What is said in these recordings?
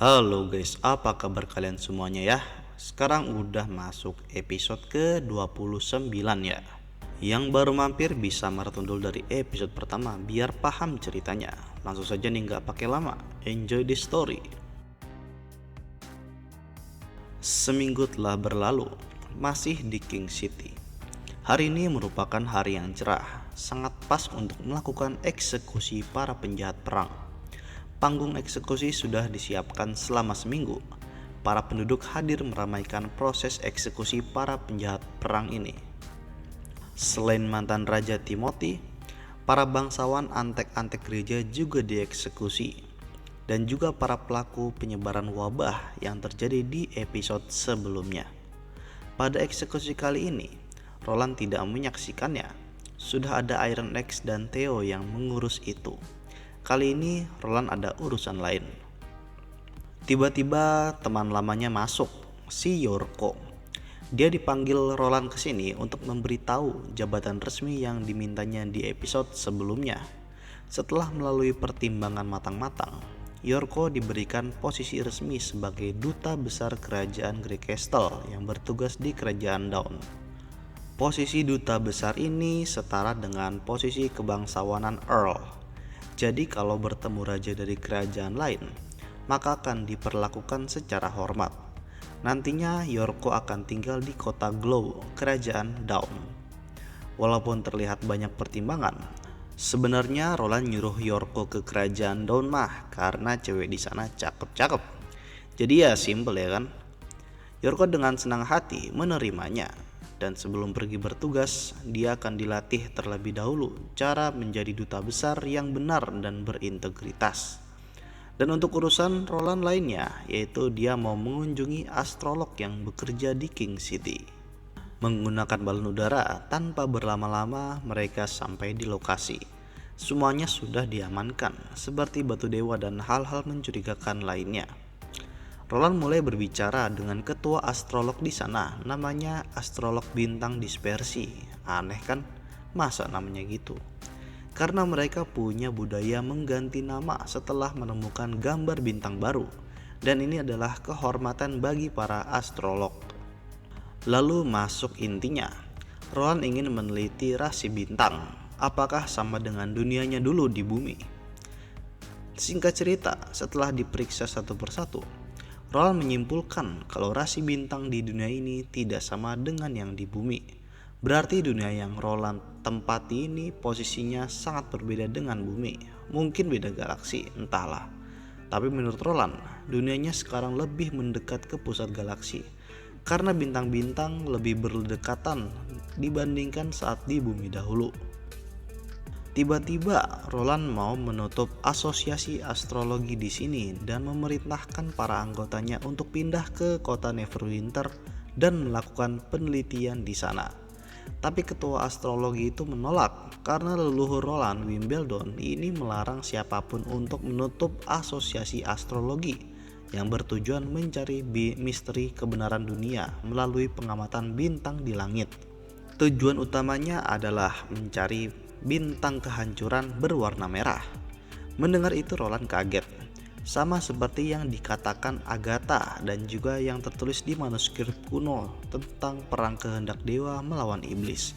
Halo guys, apa kabar kalian semuanya ya? Sekarang udah masuk episode ke-29 ya. Yang baru mampir bisa maraton dulu dari episode pertama biar paham ceritanya. Langsung saja nih nggak pakai lama, enjoy the story. Seminggu telah berlalu, masih di King City. Hari ini merupakan hari yang cerah, sangat pas untuk melakukan eksekusi para penjahat perang. Panggung eksekusi sudah disiapkan selama seminggu. Para penduduk hadir meramaikan proses eksekusi para penjahat perang ini. Selain mantan Raja Timothy, para bangsawan antek-antek gereja juga dieksekusi. Dan juga para pelaku penyebaran wabah yang terjadi di episode sebelumnya. Pada eksekusi kali ini, Roland tidak menyaksikannya. Sudah ada Iron X dan Theo yang mengurus itu. Kali ini Roland ada urusan lain. Tiba-tiba teman lamanya masuk, si Yorko. Dia dipanggil Roland ke sini untuk memberitahu jabatan resmi yang dimintanya di episode sebelumnya. Setelah melalui pertimbangan matang-matang, Yorko diberikan posisi resmi sebagai duta besar kerajaan Grey Castle yang bertugas di kerajaan Dawn. Posisi duta besar ini setara dengan posisi kebangsawanan Earl. Jadi kalau bertemu raja dari kerajaan lain, maka akan diperlakukan secara hormat. Nantinya Yorko akan tinggal di kota Glow, kerajaan Dawn. Walaupun terlihat banyak pertimbangan, sebenarnya Roland nyuruh Yorko ke kerajaan Dawn mah karena cewek di sana cakep-cakep. Jadi ya simple ya kan. Yorko dengan senang hati menerimanya. Dan sebelum pergi bertugas, dia akan dilatih terlebih dahulu cara menjadi duta besar yang benar dan berintegritas. Dan untuk urusan Roland lainnya, yaitu dia mau mengunjungi astrolog yang bekerja di King City. Menggunakan balon udara tanpa berlama-lama mereka sampai di lokasi. Semuanya sudah diamankan, seperti batu dewa dan hal-hal mencurigakan lainnya. Roland mulai berbicara dengan ketua astrolog di sana, namanya astrolog bintang dispersi. Aneh kan? Masa namanya gitu? Karena mereka punya budaya mengganti nama setelah menemukan gambar bintang baru. Dan ini adalah kehormatan bagi para astrolog. Lalu masuk intinya. Roland ingin meneliti rasi bintang. Apakah sama dengan dunianya dulu di bumi? Singkat cerita, setelah diperiksa satu persatu, Roland menyimpulkan kalau rasi bintang di dunia ini tidak sama dengan yang di bumi. Berarti dunia yang Roland tempati ini posisinya sangat berbeda dengan bumi. Mungkin beda galaksi, entahlah. Tapi menurut Roland, dunianya sekarang lebih mendekat ke pusat galaksi. Karena bintang-bintang lebih berdekatan dibandingkan saat di bumi dahulu. Tiba-tiba Roland mau menutup asosiasi astrologi di sini dan memerintahkan para anggotanya untuk pindah ke kota Neverwinter dan melakukan penelitian di sana. Tapi ketua astrologi itu menolak karena leluhur Roland, Wimbledon, ini melarang siapapun untuk menutup asosiasi astrologi yang bertujuan mencari misteri kebenaran dunia melalui pengamatan bintang di langit. Tujuan utamanya adalah mencari bintang kehancuran berwarna merah. Mendengar itu Roland kaget. Sama seperti yang dikatakan Agatha dan juga yang tertulis di manuskrip kuno tentang perang kehendak dewa melawan iblis.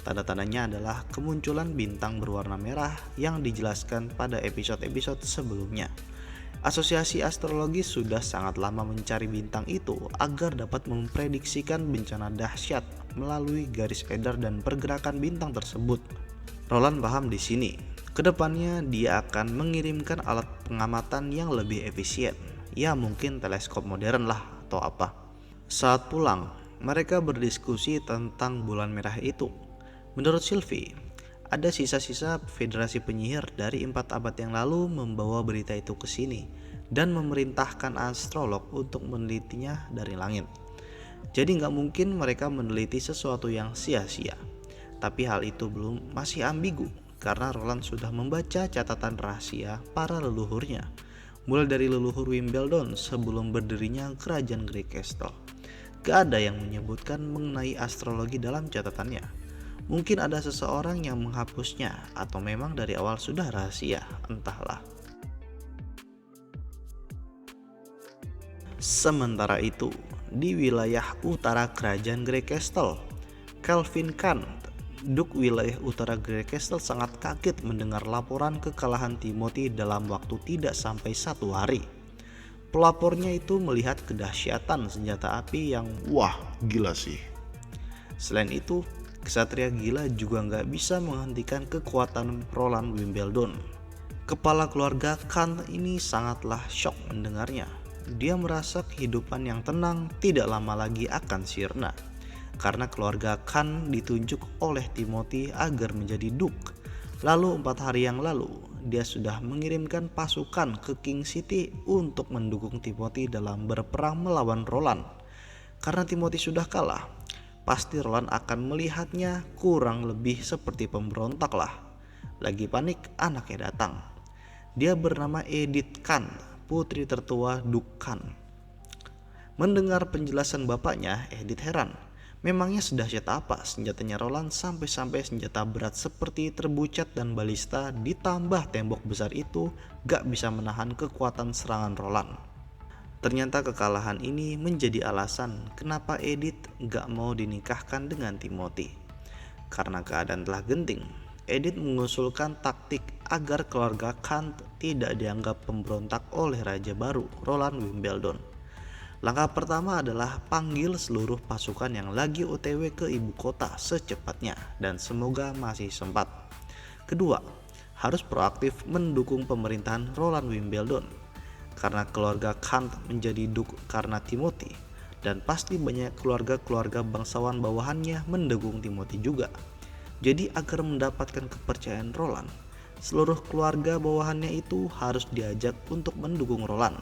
Tanda-tandanya adalah kemunculan bintang berwarna merah yang dijelaskan pada episode-episode sebelumnya. Asosiasi astrologi sudah sangat lama mencari bintang itu agar dapat memprediksikan bencana dahsyat melalui garis edar dan pergerakan bintang tersebut. Roland paham di sini. Kedepannya dia akan mengirimkan alat pengamatan yang lebih efisien. Ya mungkin teleskop modern lah atau apa. Saat pulang, mereka berdiskusi tentang bulan merah itu. Menurut Sylvie, ada sisa-sisa federasi penyihir dari 4 abad yang lalu membawa berita itu ke sini dan memerintahkan astrolog untuk menelitinya dari langit. Jadi nggak mungkin mereka meneliti sesuatu yang sia-sia. Tapi hal itu masih ambigu karena Roland sudah membaca catatan rahasia para leluhurnya. Mulai dari leluhur Wimbledon sebelum berdirinya kerajaan Grey Castle. Gak ada yang menyebutkan mengenai astrologi dalam catatannya. Mungkin ada seseorang yang menghapusnya atau memang dari awal sudah rahasia, entahlah. Sementara itu, di wilayah utara kerajaan Grey Castle, Calvin Kant, Duk wilayah utara Grey Castle, sangat kaget mendengar laporan kekalahan Timothy dalam waktu tidak sampai 1 hari. Pelapornya itu melihat kedahsyatan senjata api yang wah gila sih. Selain itu, kesatria gila juga nggak bisa menghentikan kekuatan Roland Wimbledon. Kepala keluarga Kant ini sangatlah syok mendengarnya. Dia merasa kehidupan yang tenang tidak lama lagi akan sirna, karena keluarga Kant ditunjuk oleh Timothy agar menjadi Duke. Lalu 4 hari yang lalu, dia sudah mengirimkan pasukan ke King City untuk mendukung Timothy dalam berperang melawan Roland. Karena Timothy sudah kalah, pasti Roland akan melihatnya kurang lebih seperti pemberontak lah. Lagi panik, anaknya datang. Dia bernama Edith Kant, putri tertua Duke Kant. Mendengar penjelasan bapaknya, Edith heran. Memangnya sedahsyat apa senjatanya Roland sampai-sampai senjata berat seperti terbucat dan balista ditambah tembok besar itu gak bisa menahan kekuatan serangan Roland. Ternyata kekalahan ini menjadi alasan kenapa Edith gak mau dinikahkan dengan Timothy. Karena keadaan telah genting, Edith mengusulkan taktik agar keluarga Kant tidak dianggap pemberontak oleh raja baru Roland Wimbledon. Langkah pertama adalah panggil seluruh pasukan yang lagi OTW ke ibu kota secepatnya, dan semoga masih sempat. Kedua, harus proaktif mendukung pemerintahan Roland Wimbledon, karena keluarga Kant menjadi Duke karena Timothy, dan pasti banyak keluarga-keluarga bangsawan bawahannya mendukung Timothy juga. Jadi agar mendapatkan kepercayaan Roland, seluruh keluarga bawahannya itu harus diajak untuk mendukung Roland.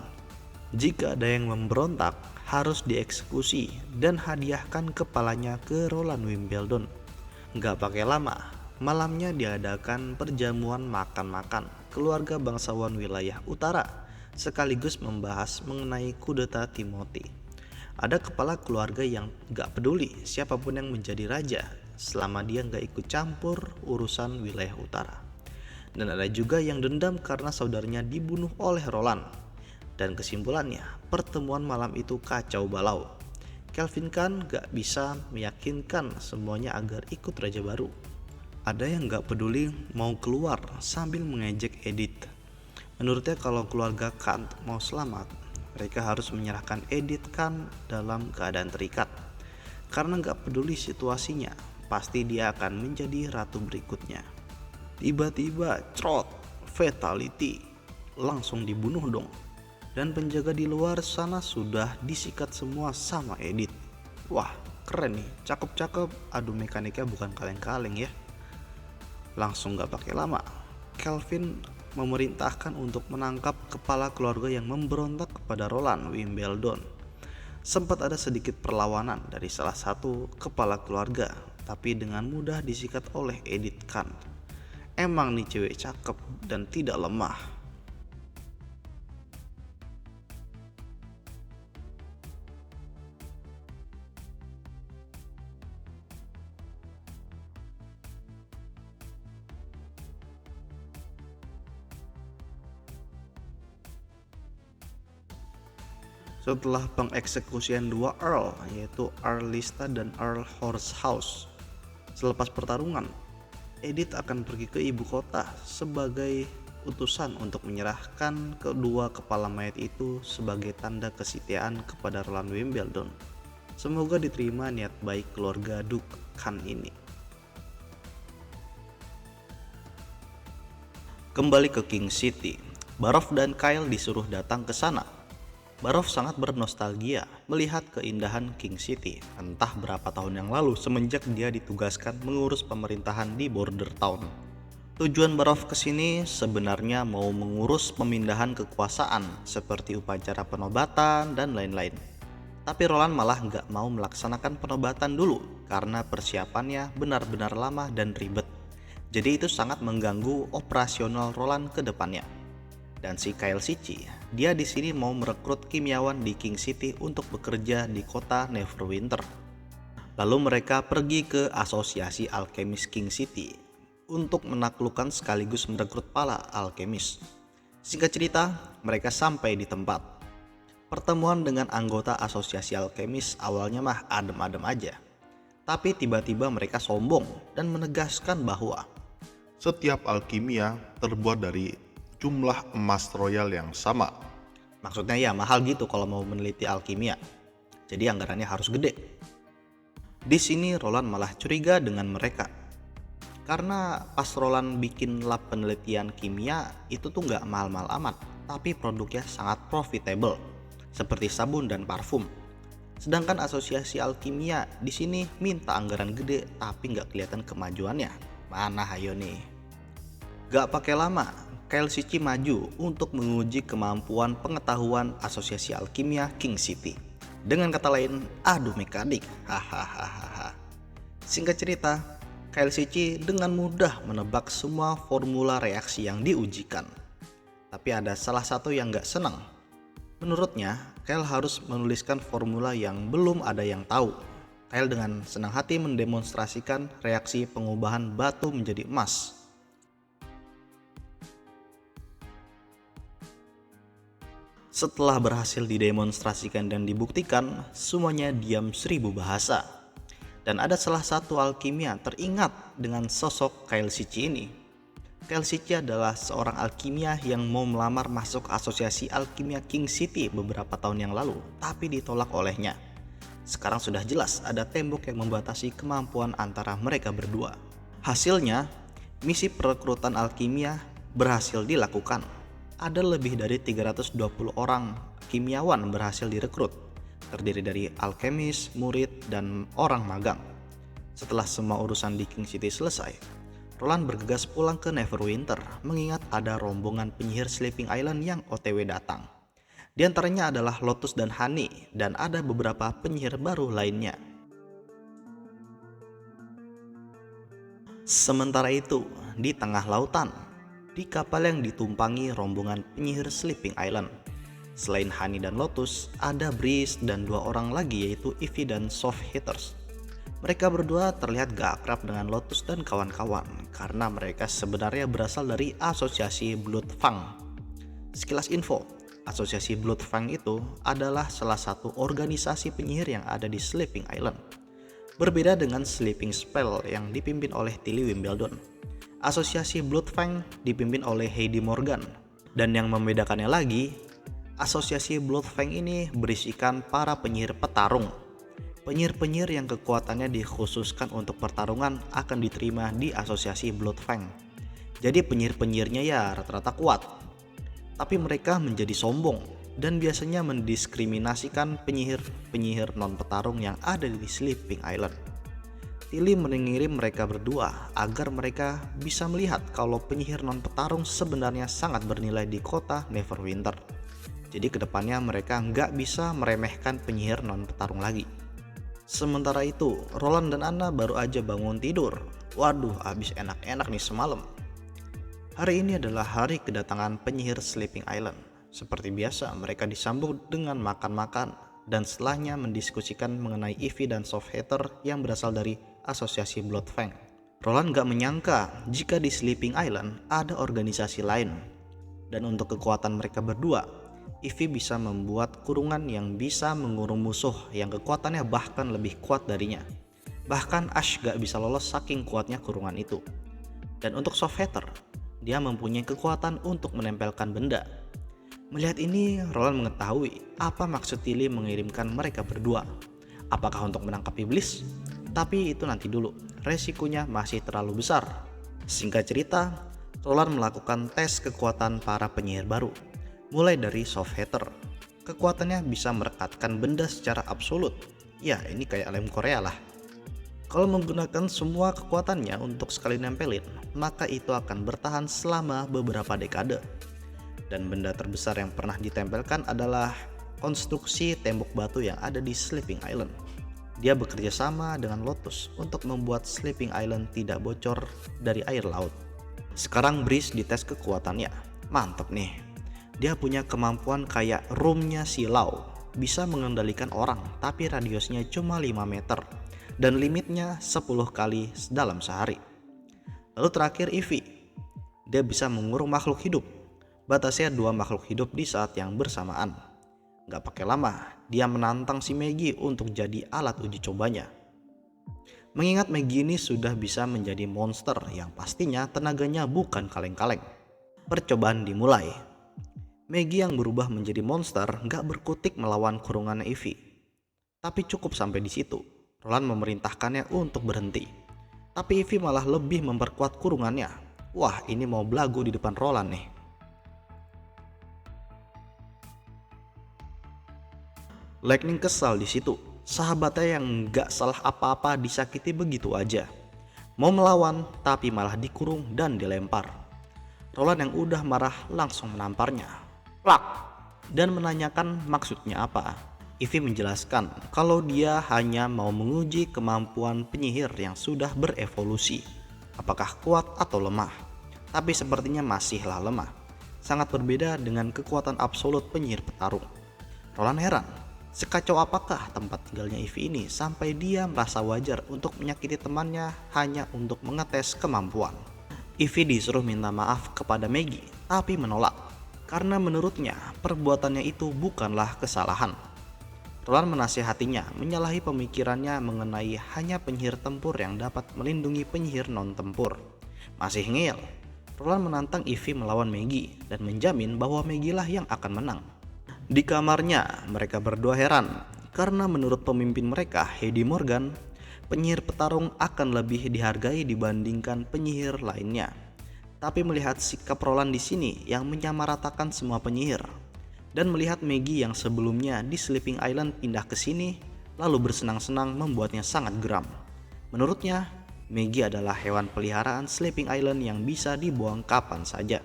Jika ada yang memberontak, harus dieksekusi dan hadiahkan kepalanya ke Roland Wimbledon. Gak pakai lama, malamnya diadakan perjamuan makan-makan keluarga bangsawan wilayah utara, sekaligus membahas mengenai kudeta Timothy. Ada kepala keluarga yang gak peduli siapapun yang menjadi raja, selama dia gak ikut campur urusan wilayah utara. Dan ada juga yang dendam karena saudaranya dibunuh oleh Roland. Dan kesimpulannya, pertemuan malam itu kacau balau. Calvin Kant gak bisa meyakinkan semuanya agar ikut raja baru. Ada yang gak peduli mau keluar sambil mengejek Edith. Menurutnya kalau keluarga Kant mau selamat, mereka harus menyerahkan Edith Kant dalam keadaan terikat. Karena gak peduli situasinya, pasti dia akan menjadi ratu berikutnya. Tiba-tiba trot, fatality, langsung dibunuh dong. Dan penjaga di luar sana sudah disikat semua sama Edith. Wah, keren nih, cakep-cakep. Aduh, mekaniknya bukan kaleng-kaleng ya. Langsung gak pakai lama, Calvin memerintahkan untuk menangkap kepala keluarga yang memberontak kepada Roland Wimbledon. Sempat ada sedikit perlawanan dari salah satu kepala keluarga, tapi dengan mudah disikat oleh Edith Kant. Emang nih cewek cakep dan tidak lemah. Setelah pengeksekusian 2 Earl, yaitu Earl Lista dan Earl Horsehouse, selepas pertarungan, Edith akan pergi ke ibu kota sebagai utusan untuk menyerahkan kedua kepala mayat itu sebagai tanda kesetiaan kepada Roland Wimbledon. Semoga diterima niat baik keluarga Duke Kant ini. Kembali ke King City, Baroff dan Kyle disuruh datang ke sana. Baroff sangat bernostalgia melihat keindahan King City entah berapa tahun yang lalu semenjak dia ditugaskan mengurus pemerintahan di Border Town. Tujuan Baroff kesini sebenarnya mau mengurus pemindahan kekuasaan seperti upacara penobatan dan lain-lain. Tapi Roland malah nggak mau melaksanakan penobatan dulu karena persiapannya benar-benar lama dan ribet. Jadi itu sangat mengganggu operasional Roland ke depannya. Dan si Kyle Sici, dia di sini mau merekrut kimyawan di King City untuk bekerja di kota Neverwinter. Lalu mereka pergi ke asosiasi alkemis King City untuk menaklukkan sekaligus merekrut para alkemis. Singkat cerita, mereka sampai di tempat. Pertemuan dengan anggota asosiasi alkemis awalnya mah adem-adem aja. Tapi tiba-tiba mereka sombong dan menegaskan bahwa Setiap alkimia terbuat dari jumlah emas royal yang sama. maksudnya ya mahal gitu kalau mau meneliti alkimia. Jadi anggarannya harus gede. Di sini Roland malah curiga dengan mereka. Karena pas Roland bikin lab penelitian kimia itu tuh nggak mahal-mahal amat, tapi produknya sangat profitable, seperti sabun dan parfum. Sedangkan asosiasi alkimia di sini minta anggaran gede tapi nggak kelihatan kemajuannya. Mana hayo nih? Gak pakai lama, Kyle Sici maju untuk menguji kemampuan pengetahuan asosiasi alkimia King City. Dengan kata lain, adu mekanik. Hahaha. Singkat cerita, Kyle Sici dengan mudah menebak semua formula reaksi yang diujikan. Tapi ada salah satu yang gak senang. Menurutnya, Kyle harus menuliskan formula yang belum ada yang tahu. Kyle dengan senang hati mendemonstrasikan reaksi pengubahan batu menjadi emas. Setelah berhasil didemonstrasikan dan dibuktikan, semuanya diam 1000 bahasa. Dan ada salah satu alkimia teringat dengan sosok Kyle Sici ini. Kyle Sici adalah seorang alkimia yang mau melamar masuk asosiasi alkimia King City beberapa tahun yang lalu, tapi ditolak olehnya. Sekarang sudah jelas ada tembok yang membatasi kemampuan antara mereka berdua. Hasilnya, misi perekrutan alkimia berhasil dilakukan. Ada lebih dari 320 orang kimiawan berhasil direkrut, terdiri dari alkemis, murid, dan orang magang. Setelah semua urusan di King City selesai, Roland bergegas pulang ke Neverwinter mengingat ada rombongan penyihir Sleeping Island yang OTW datang. Di antaranya adalah Lotus dan Honey, dan ada beberapa penyihir baru lainnya. Sementara itu, di tengah lautan, di kapal yang ditumpangi rombongan penyihir Sleeping Island, selain Honey dan Lotus, ada Breeze dan 2 orang lagi yaitu Ivy dan Soft Hitters. Mereka berdua terlihat gak akrab dengan Lotus dan kawan-kawan karena mereka sebenarnya berasal dari asosiasi Bloodfang. Sekilas info, asosiasi Bloodfang itu adalah salah satu organisasi penyihir yang ada di Sleeping Island. Berbeda dengan Sleeping Spell yang dipimpin oleh Tilly Wimbledon, asosiasi Bloodfang dipimpin oleh Heidi Morgan. Dan yang membedakannya lagi, asosiasi Bloodfang ini berisikan para penyihir petarung. Penyihir-penyihir yang kekuatannya dikhususkan untuk pertarungan akan diterima di asosiasi Bloodfang. Jadi penyihir-penyihirnya ya rata-rata kuat. Tapi mereka menjadi sombong dan biasanya mendiskriminasikan penyihir-penyihir non-petarung yang ada di Sleeping Island. Tilly mengirim mereka berdua agar mereka bisa melihat kalau penyihir non-petarung sebenarnya sangat bernilai di kota Neverwinter. Jadi kedepannya mereka nggak bisa meremehkan penyihir non-petarung lagi. Sementara itu, Roland dan Anna baru aja bangun tidur. Waduh, abis enak-enak nih semalam. Hari ini adalah hari kedatangan penyihir Sleeping Island. Seperti biasa, mereka disambut dengan makan-makan dan setelahnya mendiskusikan mengenai Ivy dan Soft Hater yang berasal dari asosiasi Bloodfang. Roland gak menyangka jika di Sleeping Island ada organisasi lain. Dan untuk kekuatan mereka berdua, Ivy bisa membuat kurungan yang bisa mengurung musuh yang kekuatannya bahkan lebih kuat darinya. Bahkan Ash gak bisa lolos saking kuatnya kurungan itu. Dan untuk Soft Hater, dia mempunyai kekuatan untuk menempelkan benda. Melihat ini, Roland mengetahui apa maksud Tilly mengirimkan mereka berdua. Apakah untuk menangkap iblis? Tapi itu nanti dulu, resikonya masih terlalu besar. Singkat cerita, Roland melakukan tes kekuatan para penyihir baru. Mulai dari Soft Hater, kekuatannya bisa merekatkan benda secara absolut. Ya, ini kayak lem Korea lah. Kalau menggunakan semua kekuatannya untuk sekali nempelin, maka itu akan bertahan selama beberapa dekade. Dan benda terbesar yang pernah ditempelkan adalah konstruksi tembok batu yang ada di Sleeping Island. Dia bekerja sama dengan Lotus untuk membuat Sleeping Island tidak bocor dari air laut. Sekarang Breeze dites kekuatannya. Mantap nih. Dia punya kemampuan kayak roomnya si Lau, bisa mengendalikan orang tapi radiusnya cuma 5 meter dan limitnya 10 kali dalam sehari. Lalu terakhir Ivy, dia bisa mengurung makhluk hidup, batasnya 2 makhluk hidup di saat yang bersamaan. Gak pakai lama, dia menantang si Maggie untuk jadi alat uji cobanya. Mengingat Maggie ini sudah bisa menjadi monster yang pastinya tenaganya bukan kaleng-kaleng. Percobaan dimulai. Maggie yang berubah menjadi monster gak berkutik melawan kurungan Ivy. Tapi cukup sampai di situ. Roland memerintahkannya untuk berhenti. Tapi Ivy malah lebih memperkuat kurungannya. Wah, ini mau belagu di depan Roland nih. Lightning kesal di situ. Sahabatnya yang gak salah apa-apa disakiti begitu aja. Mau melawan tapi malah dikurung dan dilempar. Roland yang udah marah langsung menamparnya. Plak! Dan menanyakan maksudnya apa. Ivy menjelaskan kalau dia hanya mau menguji kemampuan penyihir yang sudah berevolusi. Apakah kuat atau lemah? Tapi sepertinya masihlah lemah. Sangat berbeda dengan kekuatan absolut penyihir petarung. Roland heran. Sekacau apakah tempat tinggalnya Ivy ini sampai dia merasa wajar untuk menyakiti temannya hanya untuk mengetes kemampuan. Ivy disuruh minta maaf kepada Maggie, tapi menolak. Karena menurutnya perbuatannya itu bukanlah kesalahan. Roland menasihatinya menyalahi pemikirannya mengenai hanya penyihir tempur yang dapat melindungi penyihir non-tempur. Masih ngeyel, Roland menantang Ivy melawan Maggie dan menjamin bahwa Maggie lah yang akan menang. Di kamarnya, mereka berdua heran karena menurut pemimpin mereka, Heidi Morgan, penyihir petarung akan lebih dihargai dibandingkan penyihir lainnya. Tapi melihat sikap Roland di sini yang menyamaratakan semua penyihir, dan melihat Maggie yang sebelumnya di Sleeping Island pindah ke sini, lalu bersenang-senang membuatnya sangat geram. Menurutnya, Maggie adalah hewan peliharaan Sleeping Island yang bisa dibuang kapan saja.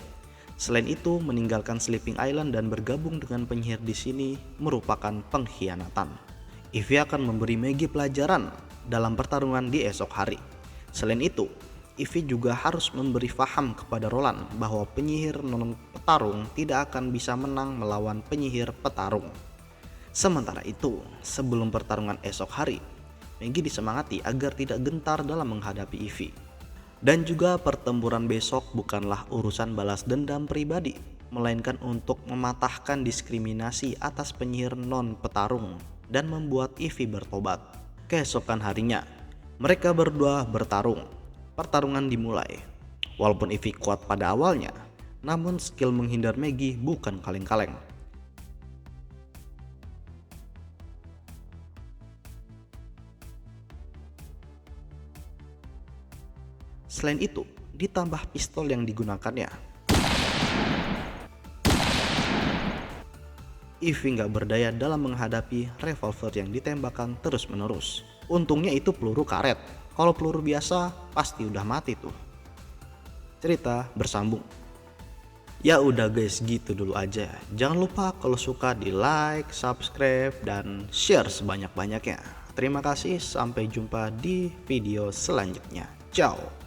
Selain itu, meninggalkan Sleeping Island dan bergabung dengan penyihir di sini merupakan pengkhianatan. Ivy akan memberi Maggie pelajaran dalam pertarungan di esok hari. Selain itu, Ivy juga harus memberi faham kepada Roland bahwa penyihir non-petarung tidak akan bisa menang melawan penyihir petarung. Sementara itu, sebelum pertarungan esok hari, Maggie disemangati agar tidak gentar dalam menghadapi Ivy. Dan juga pertempuran besok bukanlah urusan balas dendam pribadi, melainkan untuk mematahkan diskriminasi atas penyihir non-petarung dan membuat Ivy bertobat. Keesokan harinya, mereka berdua bertarung. Pertarungan dimulai. Walaupun Ivy kuat pada awalnya, namun skill menghindar Maggie bukan kaleng-kaleng. Selain itu, ditambah pistol yang digunakannya. Ivy nggak berdaya dalam menghadapi revolver yang ditembakkan terus-menerus. Untungnya itu peluru karet. Kalau peluru biasa, pasti udah mati tuh. Cerita bersambung. Ya udah guys, gitu dulu aja. Jangan lupa kalau suka di like, subscribe, dan share sebanyak-banyaknya. Terima kasih, sampai jumpa di video selanjutnya. Ciao.